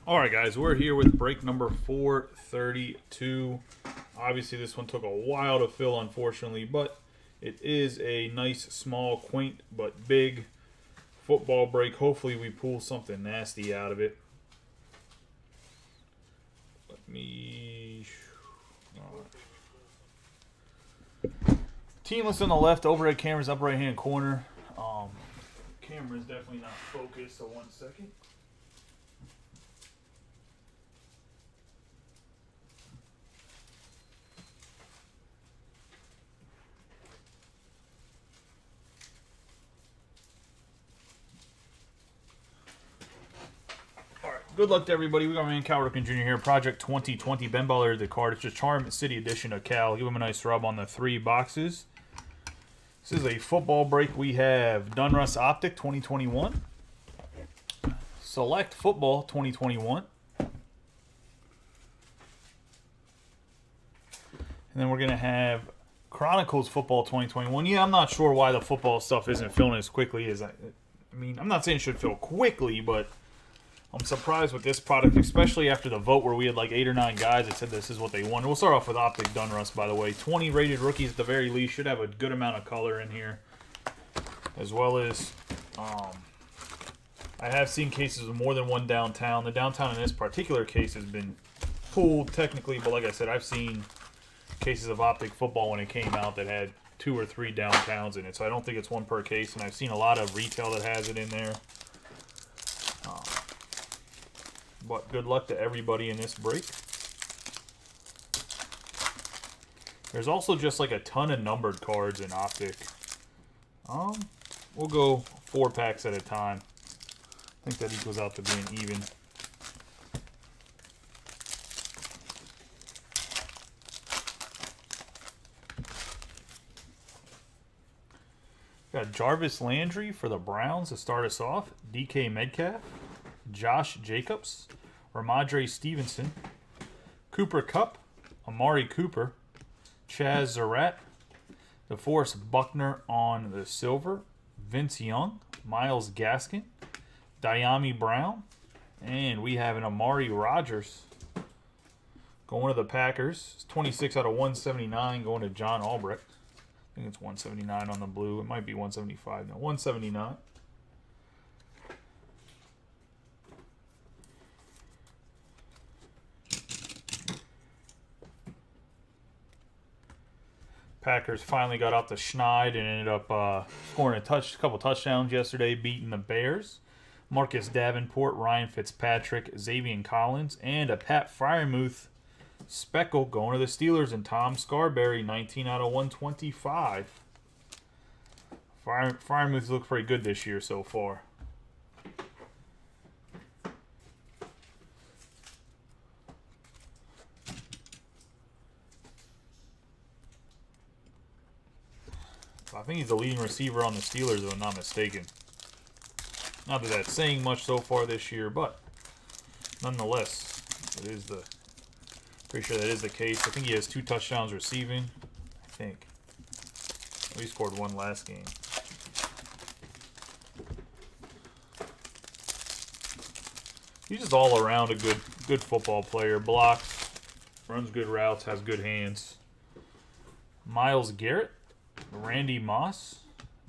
All right, guys, we're here with break number 432. Obviously, this one took a while to fill, unfortunately, but it is a nice, small, quaint, but big football break. Hopefully, we pull something nasty out of it. Let me... Team list on the left, overhead cameras up right-hand corner. Camera is definitely not focused, so 1 second. Good luck to everybody. We got man Cal Ripken Jr. here. Project 2020. Ben Butler, the card. It's just Charm City Edition of Cal. Give him a nice rub on the 3 boxes. This is a football break. We have Donruss Optic 2021. Select Football 2021. And then we're going to have Chronicles Football 2021. Yeah, I'm not sure why the football stuff isn't filling as quickly as I mean, I'm not saying it should fill quickly, but I'm surprised with this product, especially after the vote where we had like 8 or 9 guys that said this is what they want. We'll start off with Optic Donruss, by the way. 20 rated rookies at the very least. Should have a good amount of color in here. As well as, I have seen cases with more than 1 downtown. The downtown in this particular case has been pulled technically, but like I said, I've seen cases of Optic football when it came out that had 2 or 3 downtowns in it. So I don't think it's 1 per case, and I've seen a lot of retail that has it in there. But good luck to everybody in this break. There's also just like a ton of numbered cards in Optic. We'll go 4 packs at a time. I think that equals out to being even. Got Jarvis Landry for the Browns to start us off. DK Metcalf. Josh Jacobs, Ramadre Stevenson, Cooper Kupp, Amari Cooper, Chaz Surratt, DeForest Buckner on the silver, Vince Young, Myles Gaskin, Diami Brown, and we have an Amari Rogers going to the Packers. It's 26 out of 179 going to John Albrecht. I think it's 179 on the blue. It might be 175. No, 179. Packers finally got off the schneid and ended up scoring a couple touchdowns yesterday, beating the Bears. Marcus Davenport, Ryan Fitzpatrick, Xavier Collins, and a Pat Freiermuth speckle going to the Steelers, and Tom Scarberry, 19 out of 125. Freiermuth looked pretty good this year so far. I think he's the leading receiver on the Steelers, if I'm not mistaken. Not that that's saying much so far this year, but nonetheless, it is the. Pretty sure that is the case. I think he has 2 touchdowns receiving. I think. He scored 1 last game. He's just all around a good football player. Blocks, runs good routes, has good hands. Myles Garrett. Randy Moss,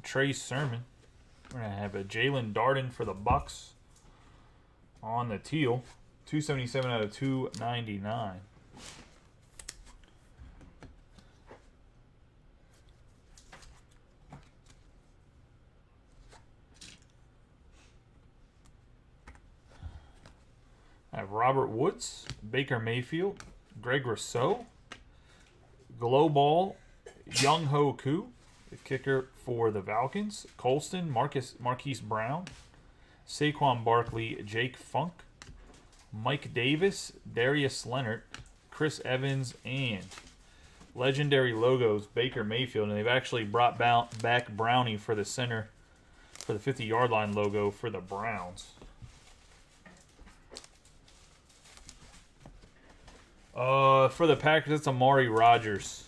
Trey Sermon. We're going to have a Jalen Darden for the Bucks on the teal. 277 out of 299. I have Robert Woods, Baker Mayfield, Greg Rousseau, Global, Young Ho Koo, the kicker for the Falcons. Colston, Marquise Brown, Saquon Barkley, Jake Funk, Mike Davis, Darius Leonard, Chris Evans, and legendary logos, Baker Mayfield. And they've actually brought back Brownie for the center, for the 50-yard line logo for the Browns. For the Packers, it's Amari Rogers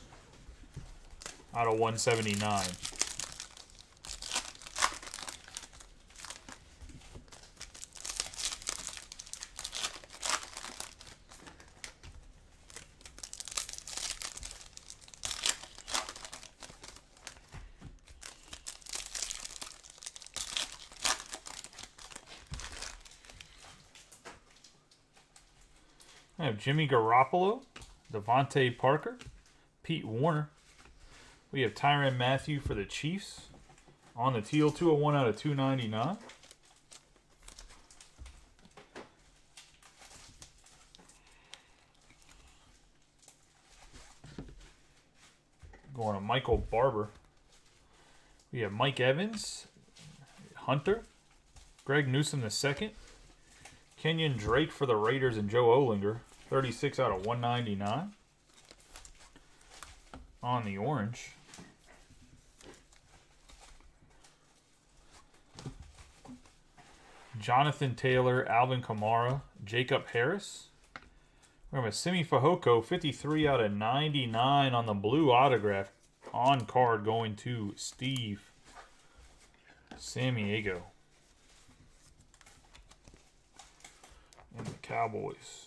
out of 179. I have Jimmy Garoppolo, Devontae Parker, Pete Warner. We have Tyrann Mathieu for the Chiefs. On the teal, 201 out of 299. Going to Michael Barber. We have Mike Evans, Hunter, Greg Newsome II, Kenyon Drake for the Raiders, and Joe Olinger, 36 out of 199. On the orange. Jonathan Taylor, Alvin Kamara, Jacob Harris. We have a Simi Fehoko, 53 out of 99 on the blue autograph. On card going to Steve Samiego. And the Cowboys.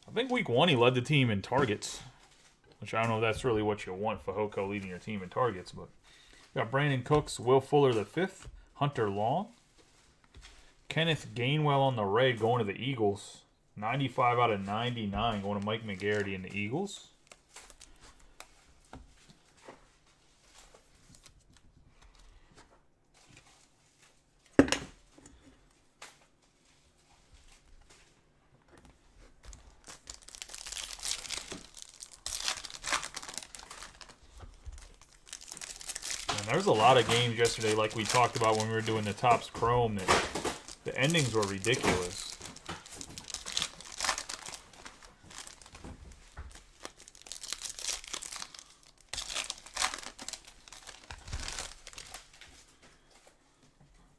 I think week 1 he led the team in targets. Which I don't know if that's really what you want for Fehoko leading your team in targets, but we got Brandon Cooks, Will Fuller V, Hunter Long, Kenneth Gainwell on the red going to the Eagles, 95 out of 99 going to Mike McGarity and the Eagles. There's a lot of games yesterday, like we talked about when we were doing the Topps Chrome, that the endings were ridiculous.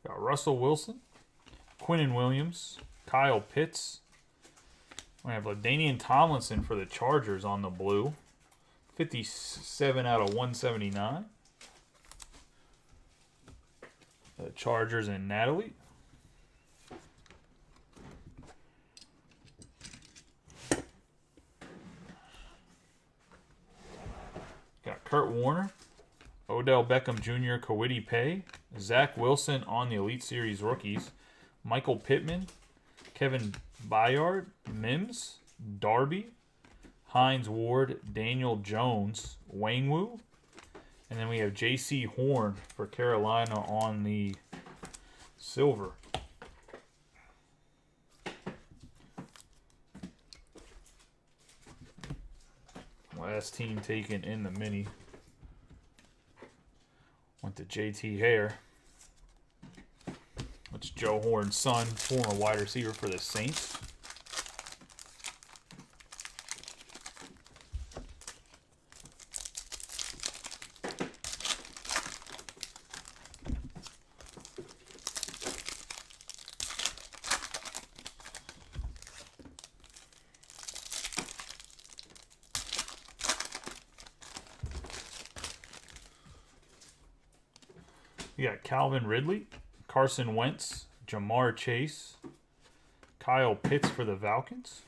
Got Russell Wilson, Quinnen Williams, Kyle Pitts. We have LaDainian Tomlinson for the Chargers on the blue, 57 out of 179. The Chargers and Natalie. Got Kurt Warner, Odell Beckham Jr., Kawiti Pay, Zach Wilson on the Elite Series rookies, Michael Pittman, Kevin Byard, Mims, Darby, Hines Ward, Daniel Jones, Wangwu. And then we have J.C. Horn for Carolina on the silver. Last team taken in the mini. Went to J.T. Hare. That's Joe Horn's son, former wide receiver for the Saints. You got Calvin Ridley, Carson Wentz, Jamar Chase, Kyle Pitts for the Falcons,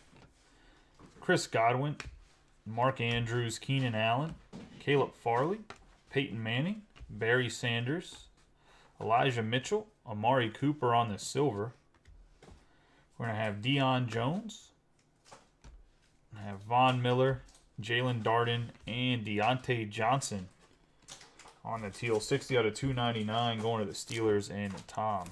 Chris Godwin, Mark Andrews, Keenan Allen, Caleb Farley, Peyton Manning, Barry Sanders, Elijah Mitchell, Amari Cooper on the silver. We're going to have Deion Jones, I have Von Miller, Jalen Darden, and Deontay Johnson on the teal, 60 out of 299 going to the Steelers and the Tom.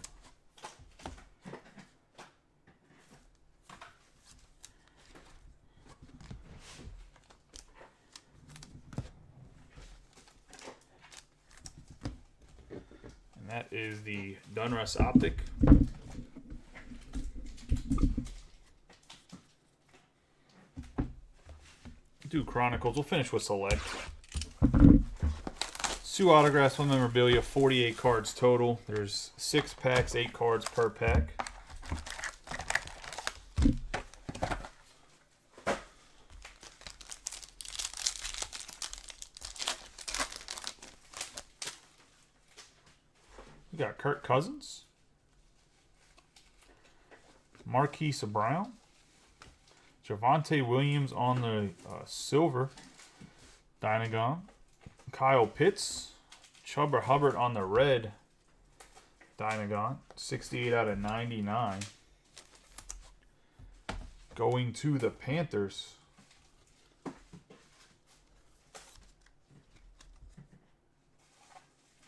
And that is the Donruss Optic. Do Chronicles. We'll finish with Select. 2 autographs, 1 memorabilia, 48 cards total. There's 6 packs, 8 cards per pack. We got Kirk Cousins, Marquise Brown, Javonte Williams on the silver Dynagon, Kyle Pitts, Chuba Hubbard on the red. Dynagon. 68 out of 99. Going to the Panthers.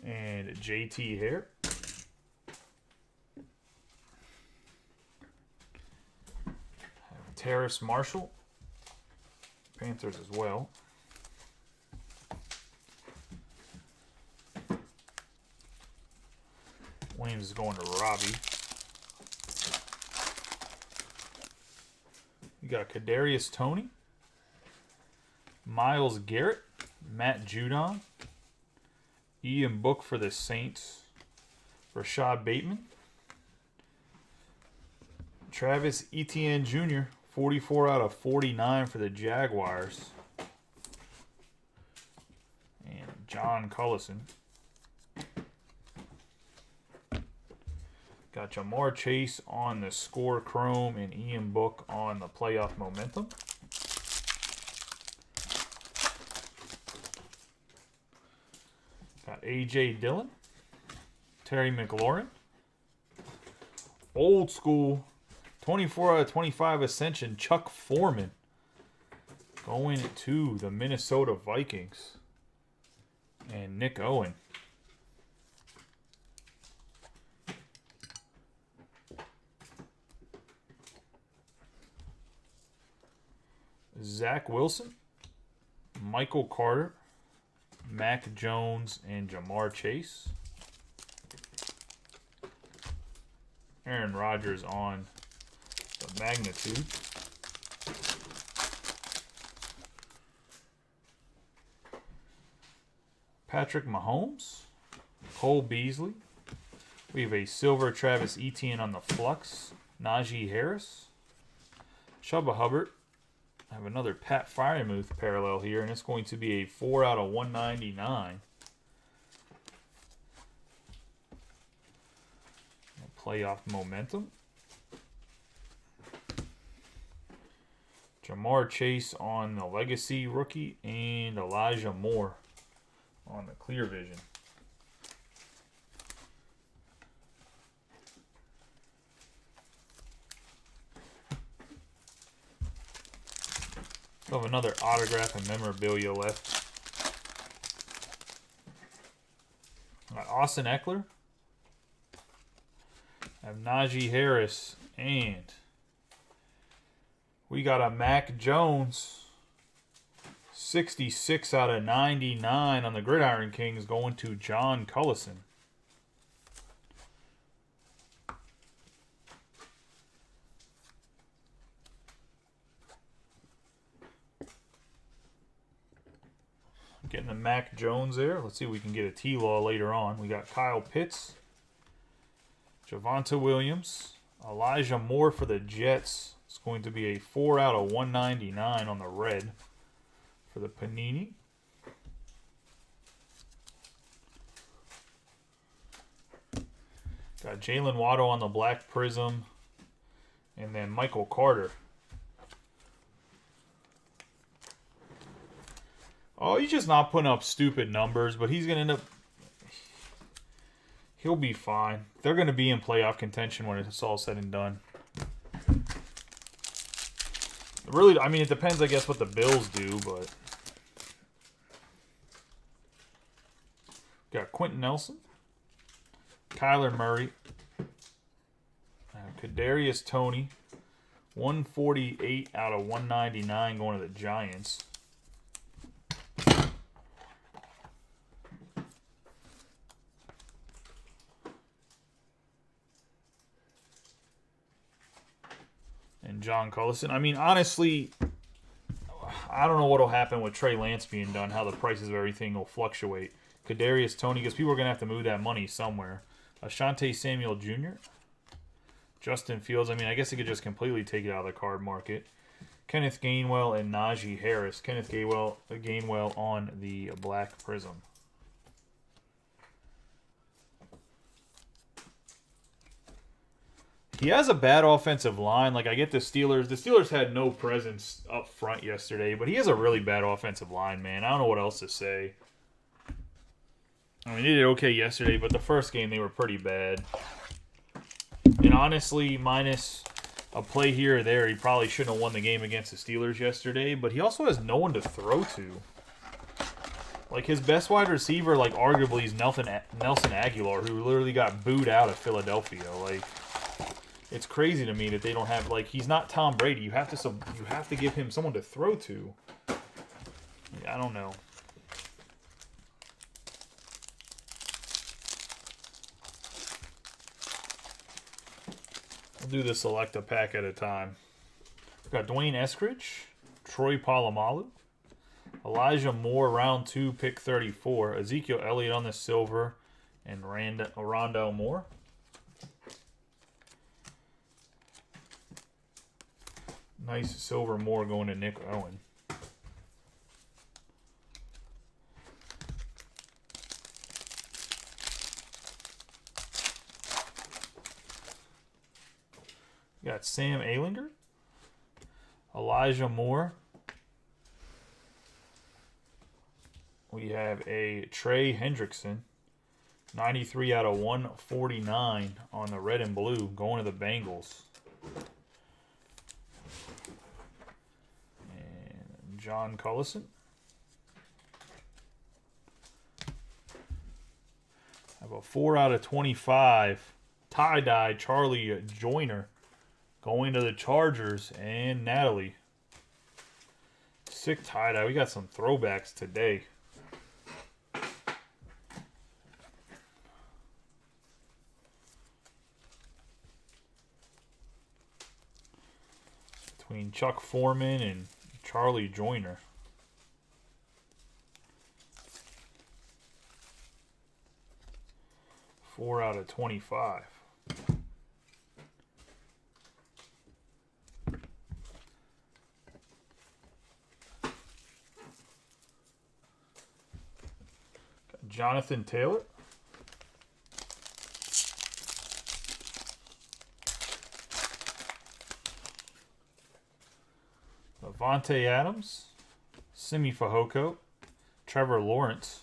And JT Hare. Terrace Marshall. Panthers as well. Williams is going to Robbie. You got Kadarius Toney. Myles Garrett. Matt Judon. Ian Book for the Saints. Rashad Bateman. Travis Etienne Jr. 44 out of 49 for the Jaguars. And John Cullison. Got Jamar Chase on the score chrome and Ian Book on the playoff momentum. Got A.J. Dillon. Terry McLaurin. Old school. 24 out of 25 Ascension. Chuck Foreman. Going to the Minnesota Vikings. And Nick Owen. Zach Wilson. Michael Carter. Mac Jones and Jamar Chase. Aaron Rodgers on the magnitude. Patrick Mahomes. Cole Beasley. We have a silver Travis Etienne on the flux. Najee Harris. Chuba Hubbard. I have another Pat Freiermuth parallel here, and it's going to be a 4 out of 199. Playoff momentum. Jamar Chase on the Legacy rookie, and Elijah Moore on the Clear Vision. We'll have another autograph and memorabilia left. Austin Eckler. I have Najee Harris. And we got a Mac Jones. 66 out of 99 on the Gridiron Kings going to John Cullison. Getting the Mac Jones there. Let's see if we can get a T-Law later on. We got Kyle Pitts. Javonte Williams. Elijah Moore for the Jets. It's going to be a 4 out of 199 on the red for the Panini. Got Jalen Waddle on the black prism. And then Michael Carter. Oh, he's just not putting up stupid numbers, but he's going to end up... He'll be fine. They're going to be in playoff contention when it's all said and done. Really, I mean, it depends, I guess, what the Bills do, but... Got Quentin Nelson. Kyler Murray. Kadarius Toney. 148 out of 199 going to the Giants. And John Cullison. I mean, honestly, I don't know what will happen with Trey Lance being done, how the prices of everything will fluctuate. Kadarius Toney, because people are going to have to move that money somewhere. Ashantae Samuel Jr. Justin Fields. I mean, I guess he could just completely take it out of the card market. Kenneth Gainwell and Najee Harris. Kenneth Gainwell on the black prism. He has a bad offensive line. Like, I get the Steelers. The Steelers had no presence up front yesterday, but he has a really bad offensive line, man. I don't know what else to say. I mean, they did okay yesterday, but the first game they were pretty bad. And honestly, minus a play here or there, he probably shouldn't have won the game against the Steelers yesterday. But he also has no one to throw to. Like, his best wide receiver, like, arguably is Nelson Aguilar, who literally got booed out of Philadelphia. Like, it's crazy to me that they don't have, like, he's not Tom Brady. You have to give him someone to throw to. I don't know. We'll do the select a pack at a time. We've got Dwayne Eskridge, Troy Polamalu, Elijah Moore, round 2, pick 34. Ezekiel Elliott on the silver, and Rondell Moore. Nice silver Moore going to Nick Owen. We got Sam Ehlinger, Elijah Moore. We have a Trey Hendrickson, 93 out of 149 on the red and blue, going to the Bengals. And John Cullison. Have a 4 out of 25 tie-dye Charlie Joyner going to the Chargers, and Natalie. Sick tie-dye. We got some throwbacks today. Between Chuck Foreman and Charlie Joyner. Four out of 25. Jonathan Taylor. Avante Adams. Simi Fehoko. Trevor Lawrence.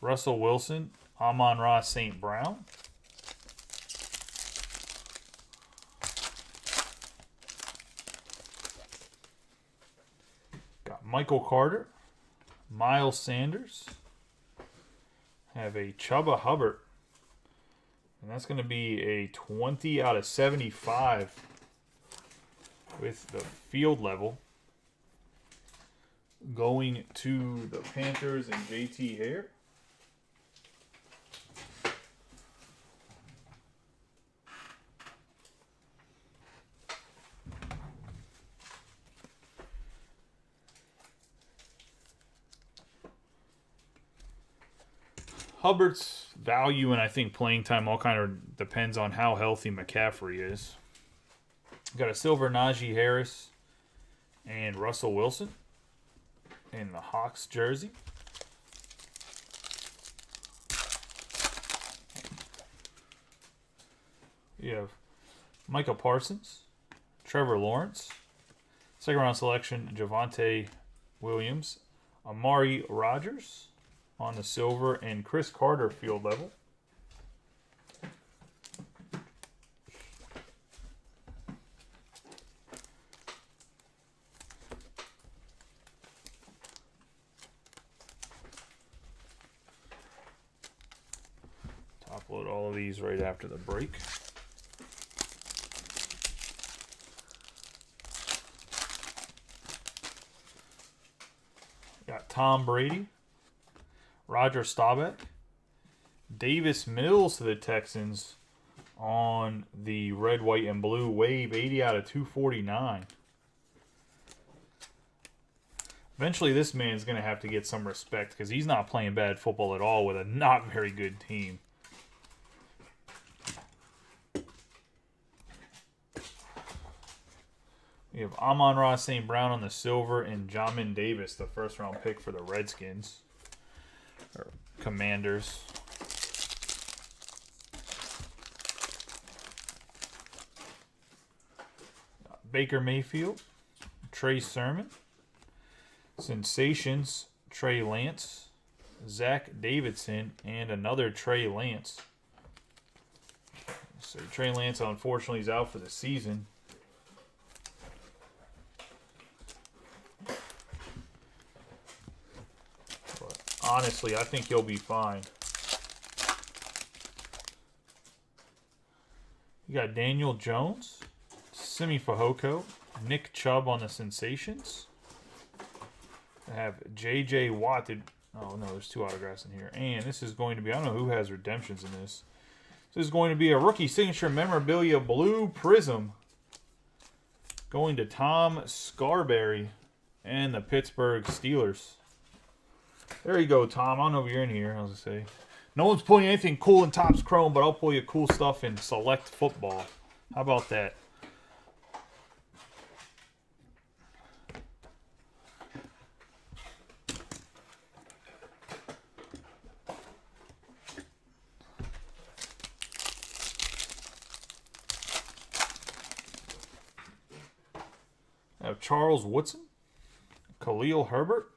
Russell Wilson. Amon-Ra St. Brown. Got Michael Carter. Miles Sanders. Have a Chuba Hubbard. And that's going to be a 20 out of 75 with the field level. Going to the Panthers and JT Hare. Hubbard's value and I think playing time all kind of depends on how healthy McCaffrey is. Got a silver Najee Harris and Russell Wilson in the Hawks jersey. You have Micah Parsons, Trevor Lawrence, second round selection Javonte Williams, Amari Rodgers on the silver, and Chris Carter field level. Top load all of these right after the break. Got Tom Brady, Roger Staubach, Davis Mills to the Texans on the red, white, and blue wave, 80 out of 249. Eventually, this man's going to have to get some respect because he's not playing bad football at all with a not very good team. We have Amon-Ra St. Brown on the silver and Jamin Davis, the first-round pick for the Redskins. Or Commanders. Baker Mayfield, Trey Sermon, Sensations, Trey Lance, Zach Davidson, and another Trey Lance. So Trey Lance, unfortunately, is out for the season. But honestly, I think he'll be fine. You got Daniel Jones, Simi Fehoko, Nick Chubb on the Sensations. I have J.J. Watt. Oh, no, there's 2 autographs in here. And this is going to be, I don't know who has redemptions in this. This is going to be a rookie signature memorabilia blue prism. Going to Tom Scarberry and the Pittsburgh Steelers. There you go, Tom. I don't know if you're in here. I was going to say. No one's pulling anything cool in Topps Chrome, but I'll pull you cool stuff in Select Football. How about that? I have Charles Woodson, Khalil Herbert,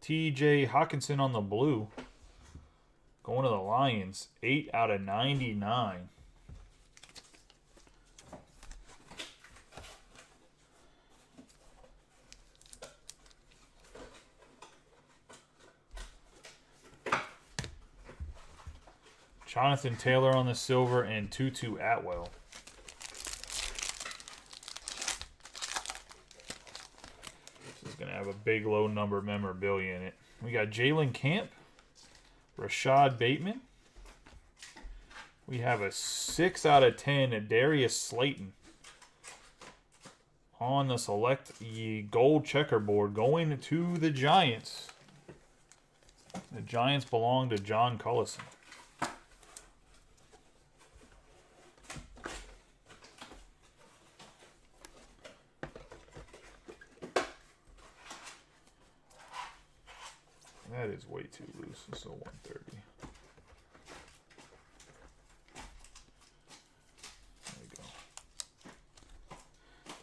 T.J. Hawkinson on the blue. Going to the Lions, 8 out of 99. Jonathan Taylor on the silver and Tutu Atwell. This is going to have a big low number memorabilia in it. We got Jalen Camp, Rashad Bateman. We have a 6 out of 10 Darius Slayton on the Select gold checkerboard going to the Giants. The Giants belong to John Cullison. That is way too loose. So 130. There we go.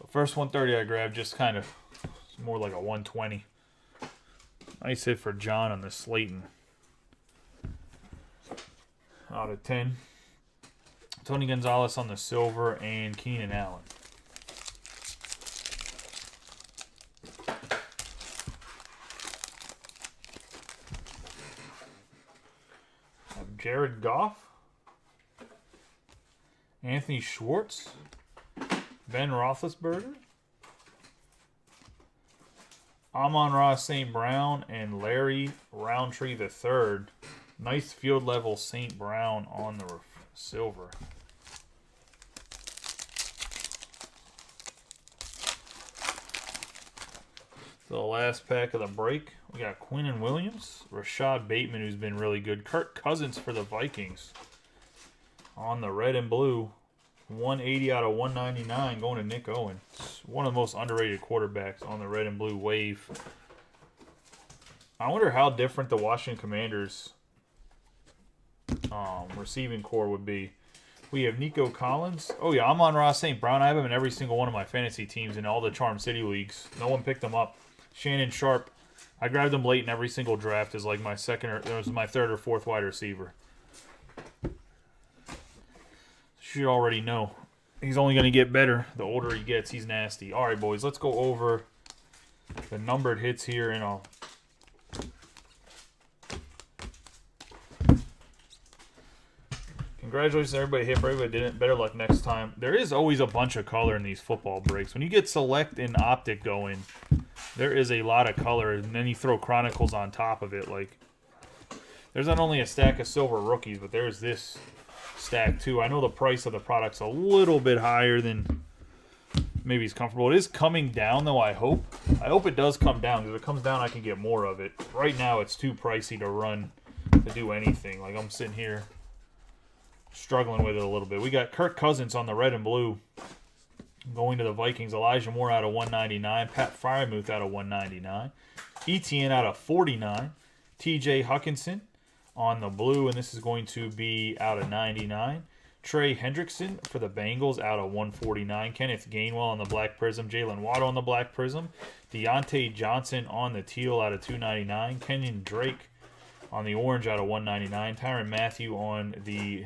The first 130 I grabbed just kind of more like a 120. Nice hit for John on the Slayton. Out of 10. Tony Gonzalez on the silver and Keenan Allen. Jared Goff, Anthony Schwartz, Ben Roethlisberger, Amon-Ra St. Brown, and Larry Roundtree III. Nice field level St. Brown on the silver. The last pack of the break, we got Quinnen Williams, Rashad Bateman, who's been really good, Kirk Cousins for the Vikings on the red and blue, 180 out of 199 going to Nick Owen. One of the most underrated quarterbacks on the red and blue wave. I wonder how different the Washington Commanders receiving core would be. We have Nico Collins. Oh yeah, I'm on Ross St. Brown. I have him in every single one of my fantasy teams in all the Charm City leagues. No one picked him up. Shannon Sharp. I grabbed him late in every single draft as like my my third or fourth wide receiver. You already know. He's only going to get better the older he gets. He's nasty. All right, boys, let's go over the numbered hits here, and I'll... Congratulations to everybody hit. For everybody didn't, better luck next time. There is always a bunch of color in these football breaks. When you get Select and Optic going, there is a lot of color, and then you throw Chronicles on top of it. Like, there's not only a stack of silver rookies, but there's this stack too. I know the price of the product's a little bit higher than maybe it's comfortable. It is coming down, though, I hope. I hope it does come down, because if it comes down, I can get more of it. Right now, it's too pricey to run to do anything. Like, I'm sitting here struggling with it a little bit. We got Kirk Cousins on the red and blue going to the Vikings. Elijah Moore out of 199. Pat Freiermuth out of 199. ETN out of 49. TJ Hawkinson on the blue, and this is going to be out of 99. Trey Hendrickson for the Bengals out of 149. Kenneth Gainwell on the black prism. Jalen Waddle on the black prism. Deontay Johnson on the teal out of 299. Kenyon Drake on the orange out of 199. Tyrann Mathieu on the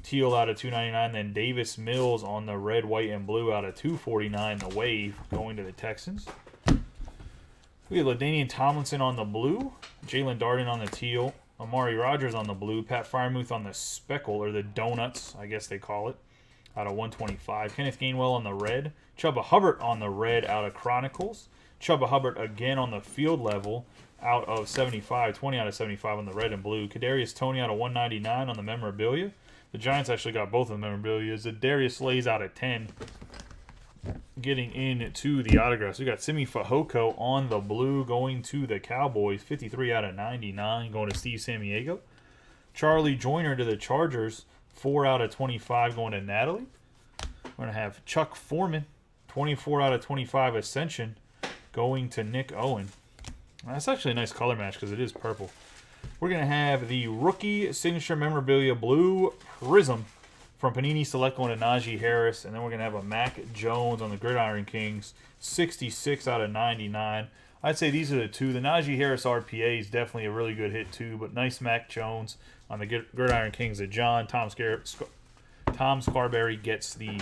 teal out of 299. Then Davis Mills on the red, white, and blue out of 249. The wave going to the Texans. We have LaDainian Tomlinson on the blue. Jalen Darden on the teal. Amari Rogers on the blue. Pat Fryermuth on the speckle, or the donuts, I guess they call it, out of 125. Kenneth Gainwell on the red. Chuba Hubbard on the red out of Chronicles. Chuba Hubbard again on the field level out of 75. 20 out of 75 on the red and blue. Kadarius Toney out of 199 on the memorabilia. The Giants actually got both of the memorabilia. Darius Slays out of 10. Getting into the autographs, we got Simi Fehoko on the blue going to the Cowboys. 53 out of 99 going to Steve Samiego. Charlie Joyner to the Chargers. 4 out of 25 going to Natalie. We're going to have Chuck Foreman. 24 out of 25 Ascension going to Nick Owen. That's actually a nice color match because it is purple. We're going to have the rookie signature memorabilia blue prism from Panini Select going to Najee Harris. And then we're going to have a Mac Jones on the Gridiron Kings. 66 out of 99. I'd say these are the two. The Najee Harris RPA is definitely a really good hit too. But nice Mac Jones on the Gridiron Kings of John. Tom Scarberry gets the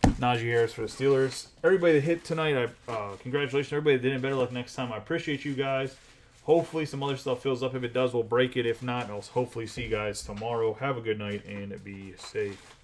Najee Harris for the Steelers. Everybody that hit tonight, congratulations. Everybody that didn't, better luck next time. I appreciate you guys. Hopefully some other stuff fills up. If it does, we'll break it. If not, I'll hopefully see you guys tomorrow. Have a good night and be safe.